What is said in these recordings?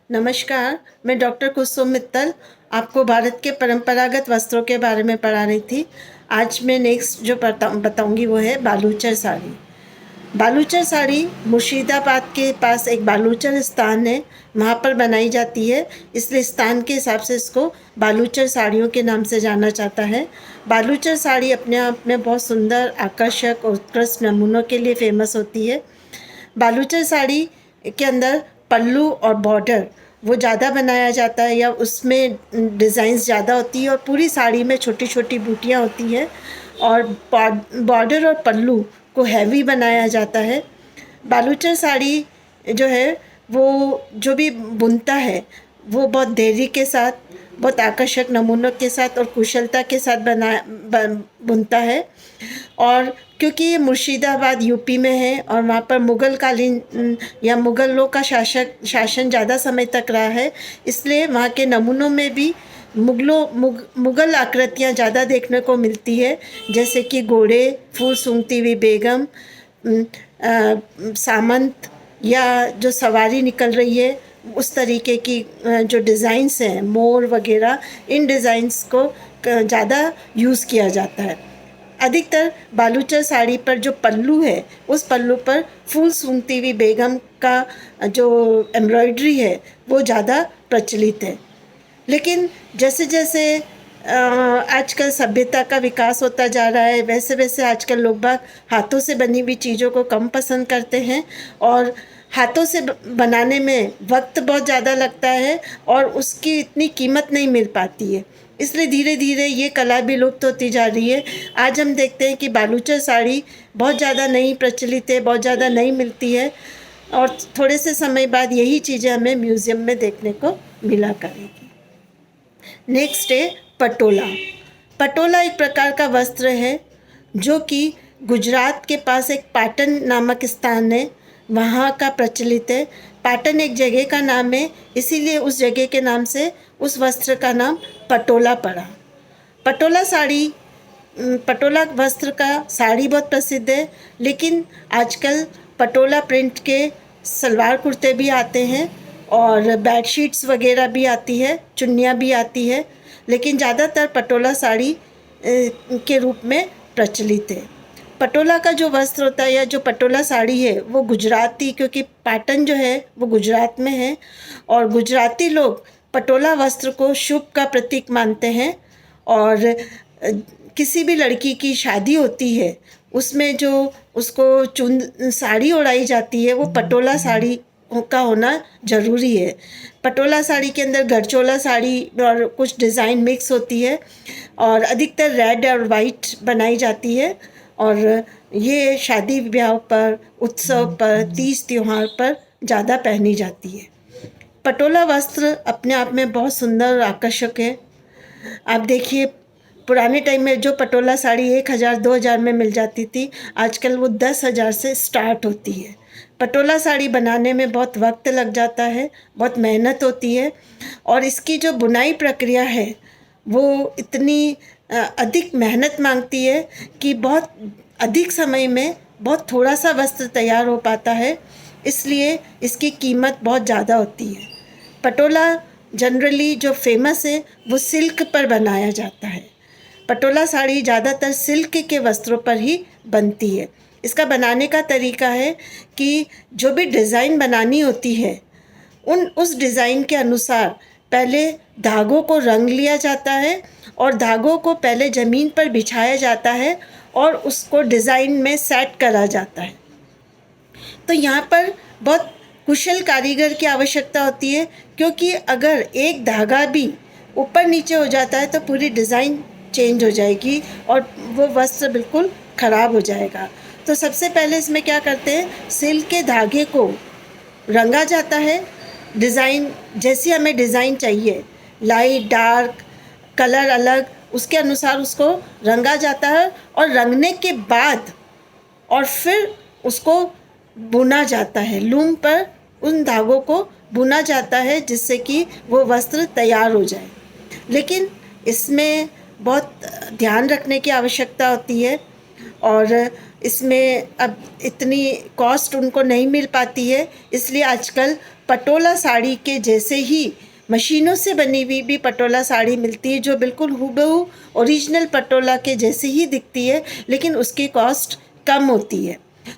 नमस्कार, मैं डॉक्टर कुसुम मित्तल आपको भारत के परंपरागत वस्त्रों के बारे में पढ़ा रही थी। आज मैं नेक्स्ट जो बताऊंगी वो है बालूचर साड़ी। बालूचर साड़ी मुर्शिदाबाद के पास एक बालूचर स्थान है, वहाँ पर बनाई जाती है, इसलिए स्थान के हिसाब से इसको बालूचर साड़ियों के नाम से जाना जाता है। बालूचर साड़ी अपने आप में बहुत सुंदर, आकर्षक और उत्कृष्ट नमूनों के लिए फेमस होती है। बालूचर साड़ी के अंदर पल्लू और बॉर्डर वो ज़्यादा बनाया जाता है या उसमें डिज़ाइंस ज़्यादा होती है और पूरी साड़ी में छोटी छोटी बूटियाँ होती है और बॉर्डर और पल्लू को हैवी बनाया जाता है। बालूचर साड़ी जो है वो जो भी बुनता है वो बहुत धैर्य के साथ, बहुत आकर्षक नमूनों के साथ और कुशलता के साथ बुनता है। और क्योंकि ये मुर्शिदाबाद यूपी में है और वहाँ पर मुग़ल कालीन या मुग़लों का शासन ज़्यादा समय तक रहा है, इसलिए वहाँ के नमूनों में भी मुग़ल आकृतियाँ ज़्यादा देखने को मिलती है, जैसे कि घोड़े, फूल सूंघती हुई बेगम, सामंत या जो सवारी निकल रही है उस तरीके की जो डिज़ाइंस हैं, मोर वगैरह, इन डिज़ाइंस को ज़्यादा यूज़ किया जाता है। अधिकतर बालूचर साड़ी पर जो पल्लू है उस पल्लू पर फूल सूंघती हुई बेगम का जो एम्ब्रॉयडरी है वो ज़्यादा प्रचलित है। लेकिन जैसे जैसे आजकल सभ्यता का विकास होता जा रहा है, वैसे वैसे आजकल लोग बाग हाथों से बनी हुई चीज़ों को कम पसंद करते हैं और हाथों से बनाने में वक्त बहुत ज़्यादा लगता है और उसकी इतनी कीमत नहीं मिल पाती है, इसलिए धीरे धीरे ये कला भी लुप्त होती जा रही है। आज हम देखते हैं कि बालूचर साड़ी बहुत ज़्यादा नहीं प्रचलित है, बहुत ज़्यादा नहीं मिलती है और थोड़े से समय बाद यही चीज़ें हमें म्यूज़ियम में देखने को मिला करेगी। नेक्स्ट है पटोला। पटोला एक प्रकार का वस्त्र है जो कि गुजरात के पास एक पाटन नामक स्थान है, वहाँ का प्रचलित है। पाटन एक जगह का नाम है, इसीलिए उस जगह के नाम से उस वस्त्र का नाम पटोला पड़ा। पटोला साड़ी, पटोला वस्त्र का साड़ी बहुत प्रसिद्ध है, लेकिन आजकल पटोला प्रिंट के सलवार कुर्ते भी आते हैं और बेडशीट्स वगैरह भी आती है, चुन्नियाँ भी आती है, लेकिन ज़्यादातर पटोला साड़ी के रूप में प्रचलित है। पटोला का जो वस्त्र होता है या जो पटोला साड़ी है वो गुजराती, क्योंकि पाटन जो है वो गुजरात में है और गुजराती लोग पटोला वस्त्र को शुभ का प्रतीक मानते हैं और किसी भी लड़की की शादी होती है उसमें जो उसको साड़ी ओढ़ाई जाती है वो पटोला साड़ी का होना ज़रूरी है। पटोला साड़ी के अंदर गढ़चोला साड़ी और कुछ डिज़ाइन मिक्स होती है और अधिकतर रेड और वाइट बनाई जाती है और ये शादी ब्याह पर, उत्सव पर, तीज त्योहार पर ज़्यादा पहनी जाती है। पटोला वस्त्र अपने आप में बहुत सुंदर और आकर्षक है। आप देखिए पुराने टाइम में जो पटोला साड़ी 1000-2000 में मिल जाती थी, आजकल वो 10,000 से स्टार्ट होती है। पटोला साड़ी बनाने में बहुत वक्त लग जाता है, बहुत मेहनत होती है और इसकी जो बुनाई प्रक्रिया है वो इतनी अधिक मेहनत मांगती है कि बहुत अधिक समय में बहुत थोड़ा सा वस्त्र तैयार हो पाता है, इसलिए इसकी कीमत बहुत ज़्यादा होती है। पटोला जनरली जो फेमस है वो सिल्क पर बनाया जाता है। पटोला साड़ी ज़्यादातर सिल्क के वस्त्रों पर ही बनती है। इसका बनाने का तरीका है कि जो भी डिज़ाइन बनानी होती है उस डिज़ाइन के अनुसार पहले धागों को रंग लिया जाता है और धागों को पहले ज़मीन पर बिछाया जाता है और उसको डिज़ाइन में सेट करा जाता है। तो यहाँ पर बहुत कुशल कारीगर की आवश्यकता होती है, क्योंकि अगर एक धागा भी ऊपर नीचे हो जाता है तो पूरी डिज़ाइन चेंज हो जाएगी और वो वस्त्र बिल्कुल ख़राब हो जाएगा। तो सबसे पहले इसमें क्या करते हैं, सिल्क के धागे को रंगा जाता है, डिज़ाइन जैसी हमें डिज़ाइन चाहिए, लाइट डार्क कलर अलग, उसके अनुसार उसको रंगा जाता है और रंगने के बाद और फिर उसको बुना जाता है। लूम पर उन धागों को बुना जाता है जिससे कि वो वस्त्र तैयार हो जाए। लेकिन इसमें बहुत ध्यान रखने की आवश्यकता होती है और इसमें अब इतनी कॉस्ट उनको नहीं मिल पाती है, इसलिए आजकल पटोला साड़ी के जैसे ही मशीनों से बनी हुई भी पटोला साड़ी मिलती है, जो बिल्कुल हूबहू ओरिजिनल पटोला के जैसे ही दिखती है, लेकिन उसकी कॉस्ट कम होती है।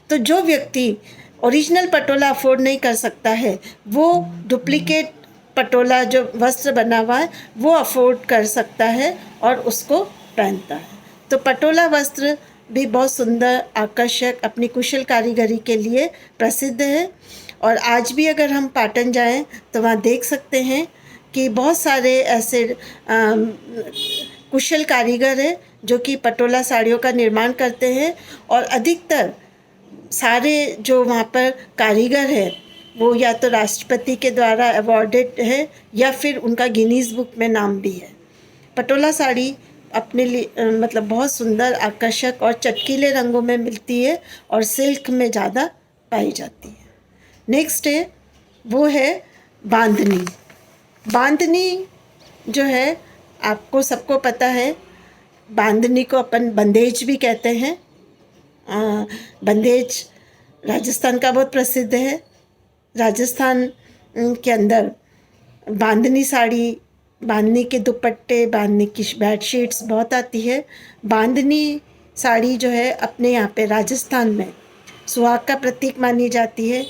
तो जो व्यक्ति ओरिजिनल पटोला अफोर्ड नहीं कर सकता है, वो डुप्लीकेट पटोला जो वस्त्र बना हुआ है वो अफोर्ड कर सकता है और उसको पहनता है। तो पटोला वस्त्र भी बहुत सुंदर, आकर्षक, अपनी कुशल कारीगरी के लिए प्रसिद्ध है। और आज भी अगर हम पाटन जाएं तो वहाँ देख सकते हैं कि बहुत सारे ऐसे कुशल कारीगर हैं जो कि पटोला साड़ियों का निर्माण करते हैं। और अधिकतर सारे जो वहाँ पर कारीगर हैं वो या तो राष्ट्रपति के द्वारा अवॉर्डेड है या फिर उनका गिनीज बुक में नाम भी है। पटोला साड़ी अपने लिए मतलब बहुत सुंदर, आकर्षक और चटकीले रंगों में मिलती है और सिल्क में ज़्यादा पाई जाती है। नेक्स्ट है वो है बांधनी। बांधनी जो है आपको सबको पता है, बांधनी को अपन बंदेज भी कहते हैं। बंदेज राजस्थान का बहुत प्रसिद्ध है। राजस्थान के अंदर बांधनी साड़ी, बांधनी के दुपट्टे, बांधनी की बेडशीट्स बहुत आती है। बांधनी साड़ी जो है अपने यहाँ पे राजस्थान में सुहाग का प्रतीक मानी जाती है।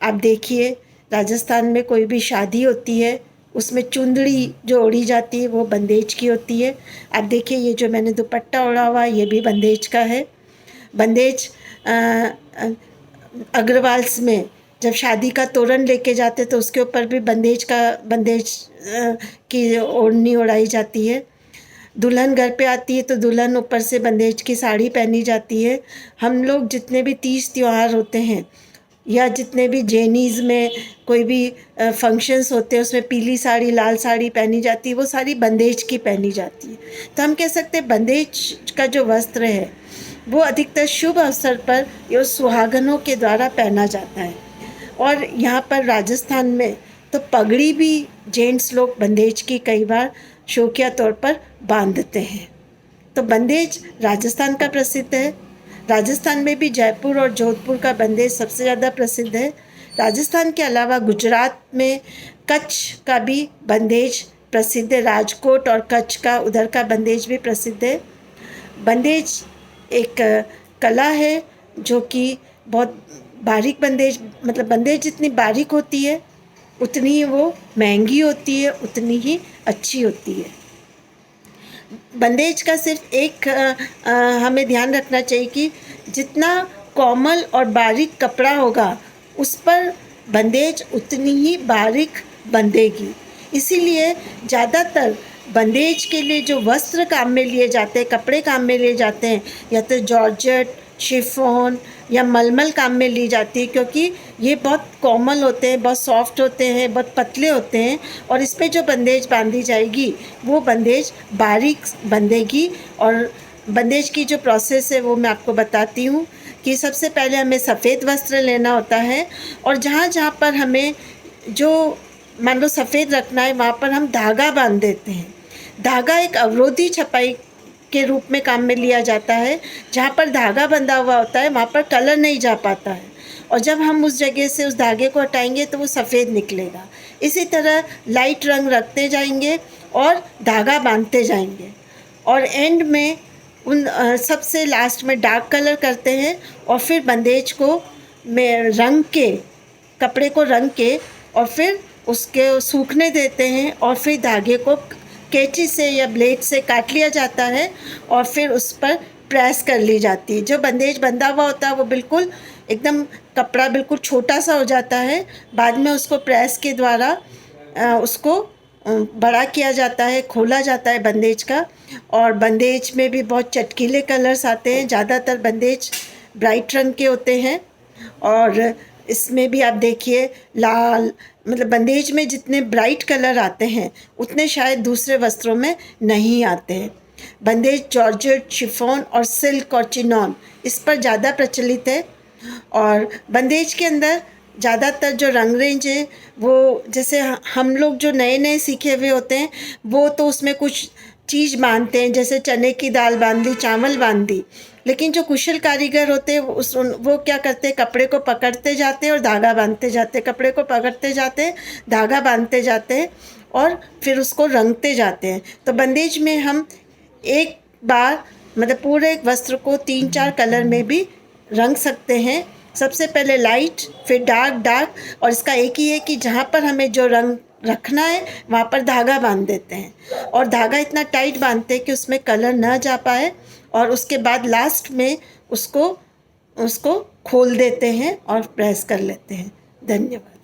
आप देखिए, राजस्थान में कोई भी शादी होती है उसमें चुंदड़ी जो ओढ़ी जाती है वो बंदेज की होती है। आप देखिए, ये जो मैंने दुपट्टा ओढ़ा हुआ ये भी बंदेज का है। बंदेज अग्रवाल्स में जब शादी का तोरण लेके जाते तो उसके ऊपर भी बंदेज की ओढ़नी ओढ़ाई जाती है। दुल्हन घर पे आती है तो दुल्हन ऊपर से बंदेज की साड़ी पहनी जाती है। हम लोग जितने भी तीज त्यौहार होते हैं या जितने भी जैनीज़ में कोई भी फंक्शंस होते हैं उसमें पीली साड़ी, लाल साड़ी पहनी जाती है, वो सारी बंदेज की पहनी जाती है। तो हम कह सकते हैं बंदेज का जो वस्त्र है वो अधिकतर शुभ अवसर पर या सुहागनों के द्वारा पहना जाता है। और यहाँ पर राजस्थान में तो पगड़ी भी जेंट्स लोग बंदेज की कई बार शौकिया तौर पर बांधते हैं। तो बंदेज राजस्थान का प्रसिद्ध है। राजस्थान में भी जयपुर और जोधपुर का बंदेज सबसे ज़्यादा प्रसिद्ध है। राजस्थान के अलावा गुजरात में कच्छ का भी बंदेज प्रसिद्ध है। राजकोट और कच्छ का उधर का बंदेज भी प्रसिद्ध है। बंदेज एक कला है जो कि बहुत बारीक बंदेज, मतलब बंदेज जितनी बारीक होती है उतनी ही वो महंगी होती है, उतनी ही अच्छी होती है। बंदेज का सिर्फ एक हमें ध्यान रखना चाहिए कि जितना कोमल और बारीक कपड़ा होगा उस पर बंदेज उतनी ही बारीक बंधेगी। इसीलिए ज़्यादातर बंदेज के लिए जो वस्त्र काम में लिए जाते हैं, कपड़े काम में लिए जाते हैं, या तो जॉर्जेट, शिफॉन या मलमल काम में ली जाती है, क्योंकि ये बहुत कोमल होते हैं, बहुत सॉफ्ट होते हैं, बहुत पतले होते हैं और इस पे जो बंदेज बांधी जाएगी वो बंदेज बारीक बंधेगी। और बंदेज की जो प्रोसेस है वो मैं आपको बताती हूँ कि सबसे पहले हमें सफ़ेद वस्त्र लेना होता है और जहाँ जहाँ पर हमें जो मान लो सफ़ेद रखना है वहाँ पर हम धागा बांध देते हैं। धागा एक अवरोधी छपाई के रूप में काम में लिया जाता है। जहाँ पर धागा बंधा हुआ होता है वहाँ पर कलर नहीं जा पाता है और जब हम उस जगह से उस धागे को हटाएंगे तो वो सफ़ेद निकलेगा। इसी तरह लाइट रंग रखते जाएंगे और धागा बांधते जाएंगे और एंड में उन सबसे लास्ट में डार्क कलर करते हैं और फिर बंदेज को में रंग के, कपड़े को रंग के और फिर उसके सूखने देते हैं और फिर धागे को कैंची से या ब्लेड से काट लिया जाता है और फिर उस पर प्रेस कर ली जाती है। जो बंदेज बंधा हुआ होता है वो बिल्कुल एकदम कपड़ा बिल्कुल छोटा सा हो जाता है। बाद में उसको प्रेस के द्वारा उसको बड़ा किया जाता है, खोला जाता है बंदेज का। और बंदेज में भी बहुत चटकीले कलर्स आते हैं। ज़्यादातर बंदेज ब्राइट रंग के होते हैं और इसमें भी आप देखिए लाल, मतलब बंदेज में जितने ब्राइट कलर आते हैं उतने शायद दूसरे वस्त्रों में नहीं आते हैं। बंदेज जॉर्जेट, शिफॉन और सिल्क और चिनॉन इस पर ज़्यादा प्रचलित है। और बंदेज के अंदर ज़्यादातर जो रंग रेंज है वो जैसे हम लोग जो नए नए सीखे हुए होते हैं वो तो उसमें कुछ चीज़ बांधते हैं, जैसे चने की दाल बांध दी, चावल बांध दी। लेकिन जो कुशल कारीगर होते हैं वो क्या करते हैं, कपड़े को पकड़ते जाते हैं और धागा बांधते जाते हैं, कपड़े को पकड़ते जाते हैं, धागा बांधते जाते हैं और फिर उसको रंगते जाते हैं। तो बंदेज में हम एक बार मतलब पूरे वस्त्र को 3-4 कलर में भी रंग सकते हैं। सबसे पहले लाइट, फिर डार्क, और इसका एक ही है कि जहाँ पर हमें जो रंग रखना है वहाँ पर धागा बांध देते हैं, और धागा इतना टाइट बांधते हैं कि उसमें कलर ना जा पाए, और उसके बाद लास्ट में उसको खोल देते हैं और प्रेस कर लेते हैं। धन्यवाद।